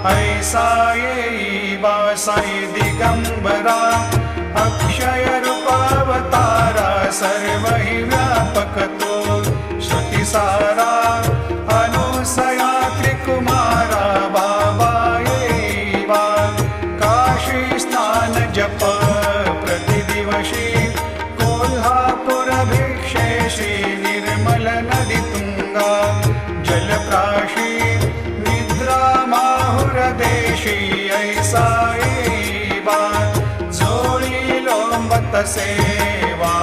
ऐसा येई साई दिगंबरा अक्षय रूपावतारा सर्व हि व्यापक तो श्रुतिसारा अनुसया त्रिकुमारा बाबा येवा काशी स्नान जप प्रतिदिवशी कोल्हापुर भिक्षेशी निर्मल नदी तुंगा जलप्राशी निद्रा माहुर देशी ऐसा येवा जोडी लोंबत सेवा